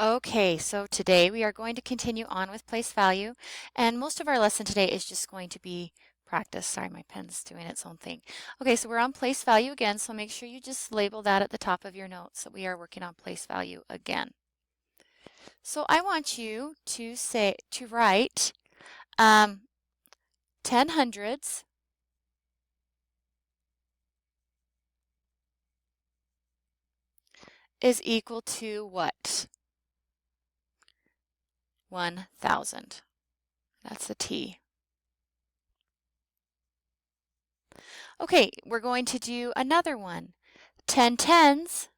Okay, so today we are going to continue on with place value, and most of our lesson today is just going to be practice. Sorry, my pen's doing its own thing. Okay, so we're on place value again, so make sure you just label that at the top of your notes that we are working on place value again. So I want you to write 10 hundredths is equal to what? 1,000. That's the T. Okay, we're going to do another one. 10 tens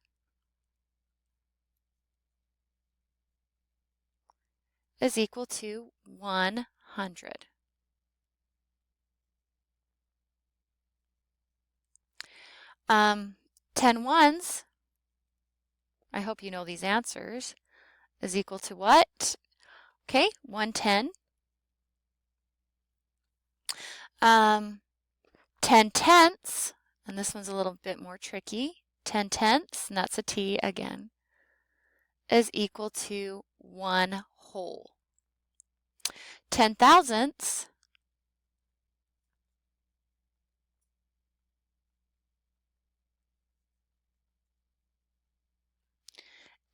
is equal to 100. 10 ones, I hope you know these answers, is equal to what? Okay, 110. 10 tenths, and this one's a little bit more tricky. 10 tenths, and that's a T again, is equal to 1 whole. 10 thousandths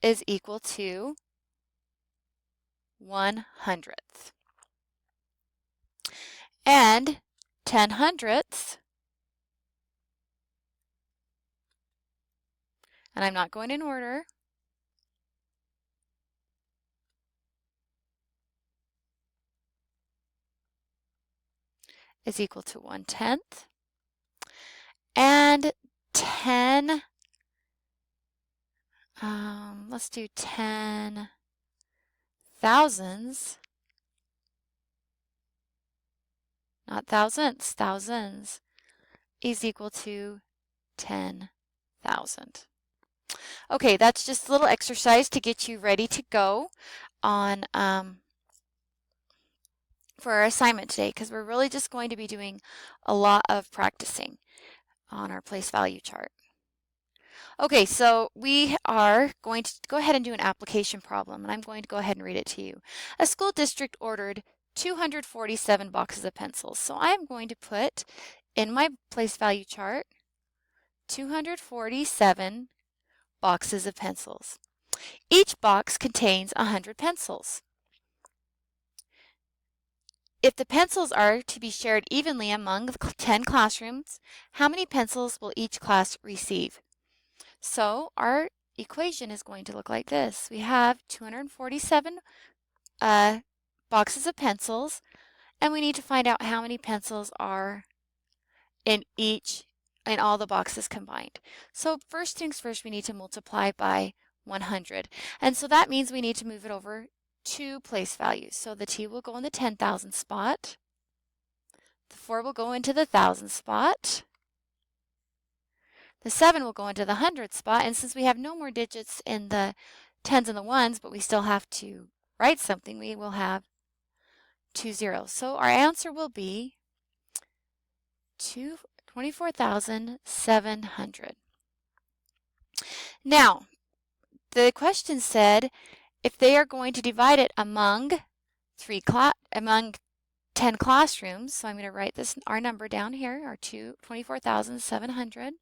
is equal to 1/100th. And 10 hundredths, and I'm not going in order, is equal to 1/10th. And 10, let's do 10 thousands, not thousandths, thousands, is equal to 10,000. Okay, that's just a little exercise to get you ready to go on for our assignment today, because we're really just going to be doing a lot of practicing on our place value chart. Okay, so we are going to go ahead and do an application problem, and I'm going to go ahead and read it to you. A school district ordered 247 boxes of pencils. So I'm going to put in my place value chart 247 boxes of pencils. Each box contains 100 pencils. If the pencils are to be shared evenly among the 10 classrooms, how many pencils will each class receive? So our equation is going to look like this. We have 247 boxes of pencils, and we need to find out how many pencils are in all the boxes combined. So first things first, we need to multiply by 100. And so that means we need to move it over 2 place values. So the T will go in the 10,000 spot. The 4 will go into the 1,000 spot. The 7 will go into the 100 spot. And since we have no more digits in the 10s and the 1s, but we still have to write something, we will have 2 zeros. So our answer will be 24,700. Now, the question said if they are going to divide it among 10 classrooms, so I'm going to write our number down here, our 24,700.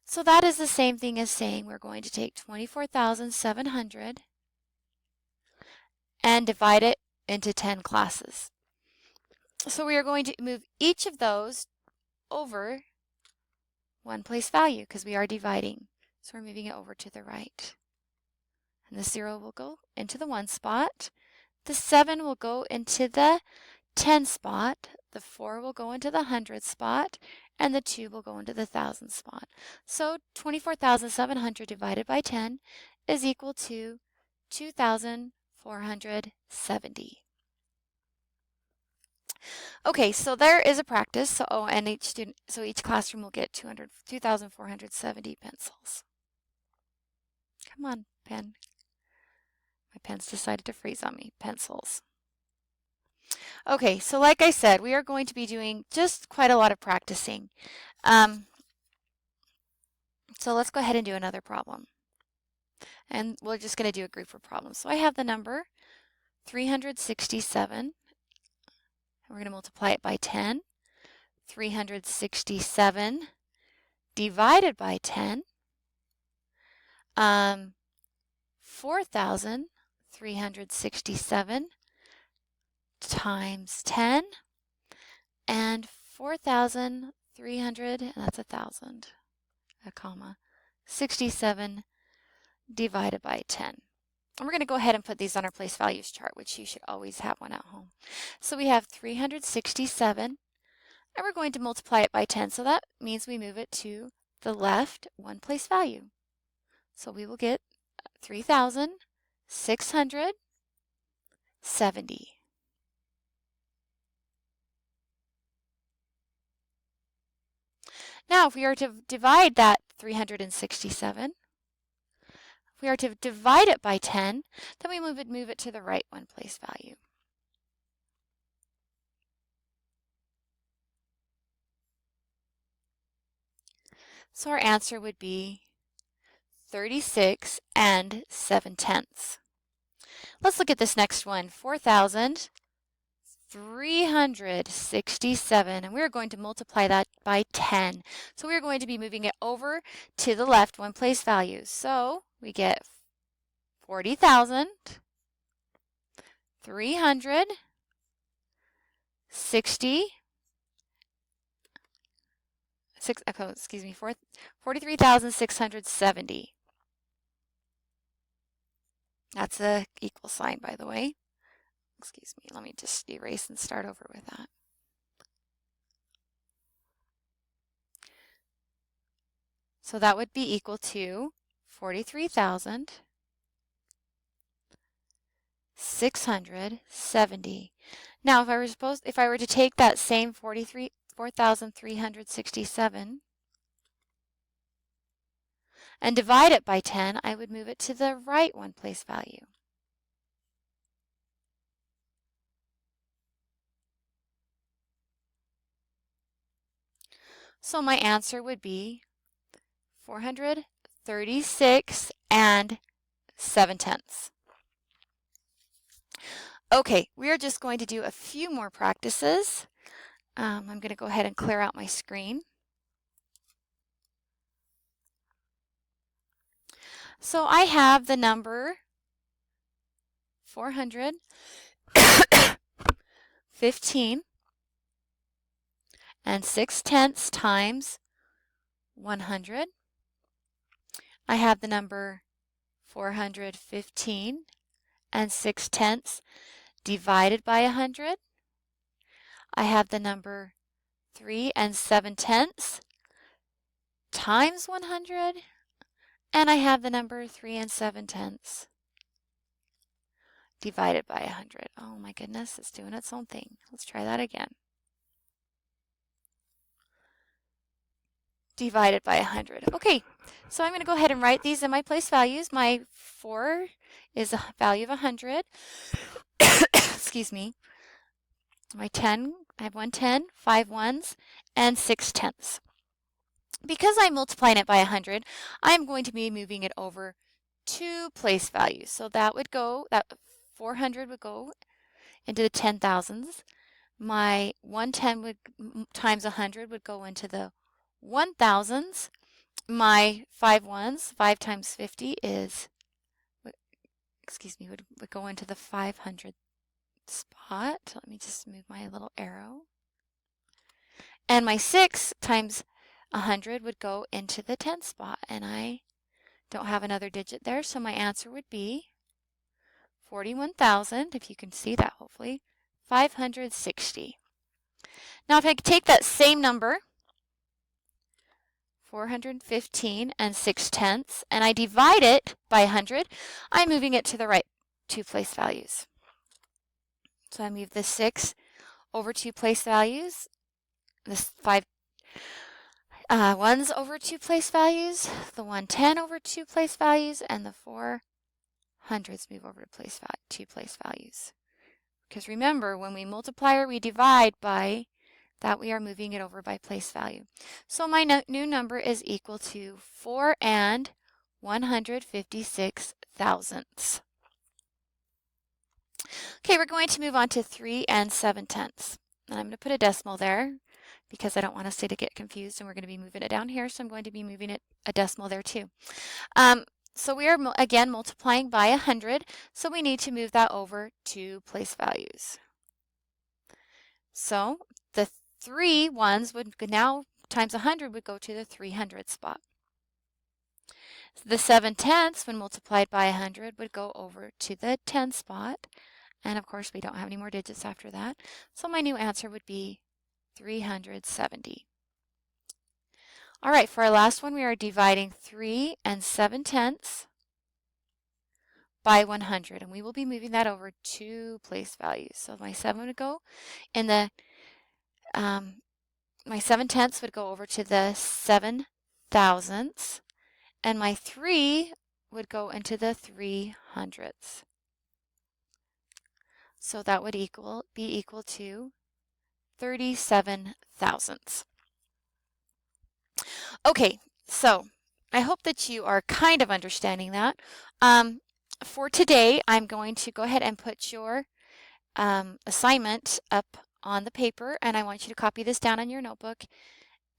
So that is the same thing as saying we're going to take 24,700 and divide it into 10 classes. So we are going to move each of those over 1 place value because we are dividing. So we're moving it over to the right. And the 0 will go into the 1 spot. The 7 will go into the 10 spot. The 4 will go into the 100 spot. And the 2 will go into the 1,000 spot. So 24,700 divided by 10 is equal to 2,470. Okay, so there is a practice. So each classroom will get 2,470 pencils. Come on, pen. My pen's decided to freeze on me. Pencils. Okay, so like I said, we are going to be doing just quite a lot of practicing. So let's go ahead and do another problem. And we're just going to do a group of problems. So I have the number 367, and we're going to multiply it by 10. 367 divided by 10, 4,367 times 10, and 4,300, and that's 1,000, a comma, 67 divided by 10. And we're going to go ahead and put these on our place values chart, which you should always have one at home. So we have 367, and we're going to multiply it by 10. So that means we move it to the left one place value. So we will get 3,670. Now, if we are to divide that 367, if we are to divide it by 10, then we move it to the right one place value. So our answer would be 36 and 7/10. Let's look at this next one, 4,367, and we're going to multiply that by 10. So we're going to be moving it over to the left one place value. So we get 43,670. That's a equal sign, by the way. Excuse me, let me just erase and start over with that. So that would be equal to 43,670. Now, if I were to take that same 4,367 and divide it by 10, I would move it to the right one place value. So my answer would be 436 and 7/10. Okay, we are just going to do a few more practices. I'm going to go ahead and clear out my screen. So I have the number 415 and 6/10 times 100. I have the number 415 and 6/10 divided by 100. I have the number 3 and 7/10 times 100. And I have the number 3 and 7/10 divided by 100. Oh my goodness, it's doing its own thing. Let's try that again. Divided by 100. Okay, so I'm going to go ahead and write these in my place values. My 4 is a value of 100. Excuse me. My 10, I have 1 10, 5 ones, and 6/10. Because I'm multiplying it by 100, I'm going to be moving it over 2 place values. So that 400 would go into the 10,000s. My 110 times 100 would go into the 1,000s. My 5 ones, 5 times 50 would go into the 500 spot. Let me just move my little arrow. And my 6 times 100 would go into the 10 spot, and I don't have another digit there, so my answer would be 41,000, if you can see that hopefully, 560. Now if I take that same number, 415 and 6/10, and I divide it by 100, I'm moving it to the right 2 place values. So I move the 6 over 2 place values, this 5 ones over 2 place values, the 110 over 2 place values, and the 400s move over to 2 place values. Because remember, when we multiply or we divide by that, we are moving it over by place value. So my new number is equal to 4 and 156 thousandths. Okay, we're going to move on to 3 7/10. And I'm going to put a decimal there because I don't want us to get confused, and we're going to be moving it down here, so I'm going to be moving it a decimal there too. So we are again multiplying by 100, so we need to move that over to place values. So the 3 ones would now times 100 would go to the 300 spot. The 7/10 when multiplied by 100 would go over to the 10 spot. And of course, we don't have any more digits after that. So my new answer would be 370. All right, for our last one, we are dividing 3 7/10 by 100. And we will be moving that over to place values. So my 7 would go in the, my 7/10 would go over to the 7 thousandths. And my 3 would go into the 300ths. So that would be equal to 37 thousandths. Okay, so I hope that you are kind of understanding that. For today, I'm going to go ahead and put your assignment up on the paper, and I want you to copy this down on your notebook,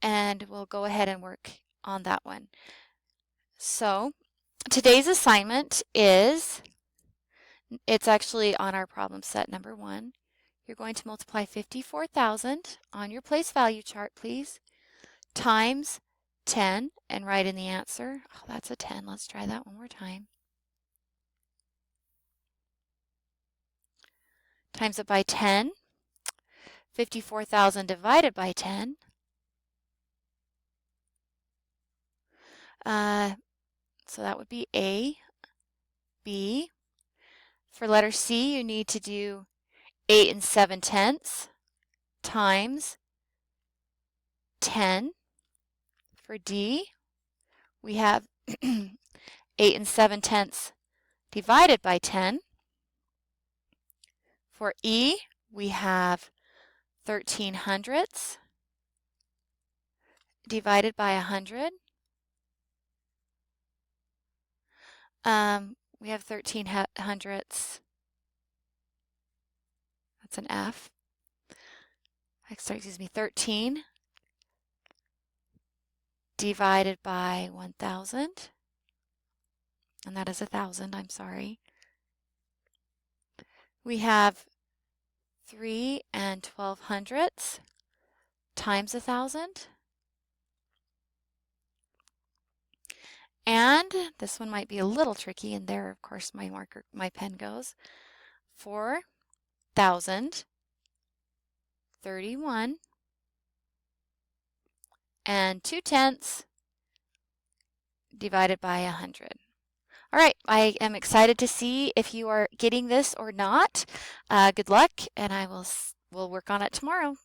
and we'll go ahead and work on that one. So today's assignment is, it's actually on our problem set number 1. You're going to multiply 54,000 on your place value chart, please, times 10 and write in the answer. Oh, that's a 10. Let's try that one more time. Times it by 10. 54,000 divided by 10. So that would be A, B. For letter C, you need to do 8 7/10 times 10. For D, we have 8 7/10 divided by 10. For E, we have 13 hundredths divided by 100. We have 13 hundredths. That's an F. Sorry, excuse me, 13 divided by 1,000. And that is 1,000, I'm sorry. We have 3 12 hundredths times 1,000. And this one might be a little tricky, and there, of course, my pen goes. 4,000, 31, and 2/10 divided by 100. All right, I am excited to see if you are getting this or not. Good luck, and we'll work on it tomorrow.